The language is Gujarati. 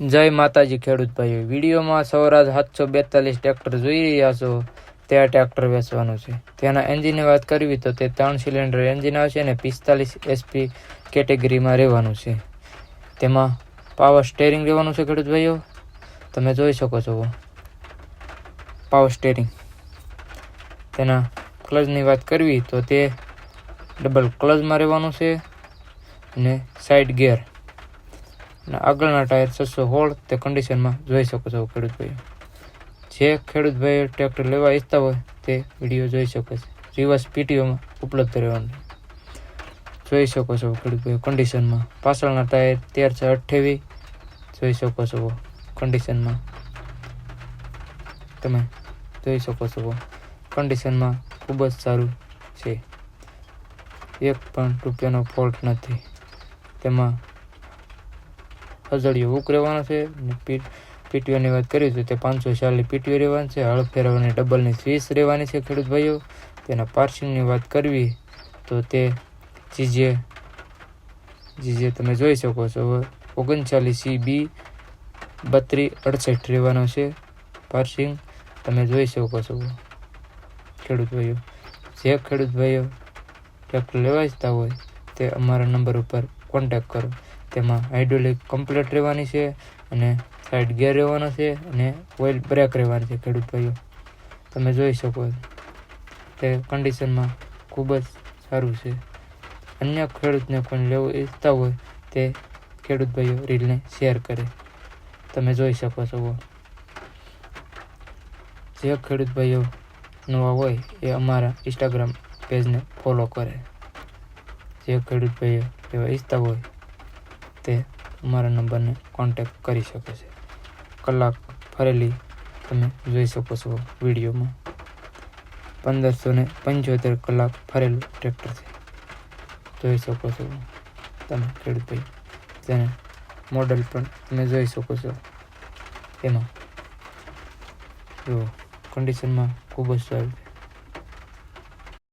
જય માતાજી ખેડૂત ભાઈઓ, વિડીયોમાં સ્વરાજ 742 ટ્રેક્ટર જોઈ રહ્યા છો. તે આ ટ્રેક્ટર વેચવાનું છે. તેના એન્જિનની વાત કરવી તો તે 3 સિલિન્ડર એન્જિન આવશે અને 45 SP કેટેગરીમાં રહેવાનું છે. તેમાં પાવર સ્ટેરિંગ રહેવાનું છે ખેડૂત ભાઈઓ, તમે જોઈ શકો છો પાવર સ્ટેરિંગ. તેના ક્લચની વાત કરવી તો તે ડબલ ક્લચમાં રહેવાનું છે અને સાઇડ ગિયર અને આગળના ટાયર 616 તે કન્ડિશનમાં જોઈ શકો છો ખેડૂત ભાઈઓ. જે ખેડૂત ભાઈઓ ટ્રેક્ટર લેવા ઈચ્છતા હોય તે વિડીયો જોઈ શકે છે. રિવર્સ પીટીઓમાં ઉપલબ્ધ રહેવાનું જોઈ શકો છો ખેડૂત ભાઈઓ કન્ડિશનમાં. પાછળના ટાયર 13/28 જોઈ શકો છો કન્ડિશનમાં. તમે જોઈ શકો છો કન્ડિશનમાં ખૂબ જ સારું છે. એક પણ રૂપિયાનો ફોલ્ટ નથી. તેમાં અજળિયો હુક રહેવાનો છે. પીટીઓની વાત કરીએ તો તે 540 પીટીઓ રહેવાની છે. હળ ફેરવવાની ડબલની સ્વિચ રહેવાની છે ખેડૂત ભાઈઓ. તેના પાર્સિંગની વાત કરવી તો તે જીજે તમે જોઈ શકો છો 39CB 3268 રહેવાનો છે. પાર્સિંગ તમે જોઈ શકો છો ખેડૂત ભાઈઓ. જે ખેડૂત ભાઈઓ ટ્રેક્ટર લેવા ઈચ્છતા હોય તે અમારા નંબર ઉપર કોન્ટેક્ટ કરો. તેમાં હાઇડ્રોલિક કમ્પ્લીટ રહેવાની છે અને સાઇડ ગિયર રહેવાનો છે અને ઓઇલ બ્રેક રહેવાની છે ખેડૂત ભાઈઓ. તમે જોઈ શકો તે કન્ડિશનમાં ખૂબ જ સારું છે. અન્ય ખેડૂતને કોઈ લેવું ઈચ્છતા હોય તે ખેડૂત ભાઈઓ રીલને શેર કરે. તમે જોઈ શકો છો. જે ખેડૂત ભાઈઓ નવા હોય એ અમારા ઇન્સ્ટાગ્રામ પેજને ફોલો કરે. જે ખેડૂત ભાઈઓ લેવા ઈચ્છતા હોય તે અમારા નંબરને કોન્ટેક્ટ કરી શકે છે. કલાક ફરેલી તમે જોઈ શકો છો વિડીયોમાં. 1575 કલાક ફરેલું ટ્રેક્ટર છે. જોઈ શકો છો તમે ખેડૂત ભાઈ. તેને મોડલ પણ તમે જોઈ શકો છો. એમાં જો કન્ડિશનમાં ખૂબ જ સારું છે.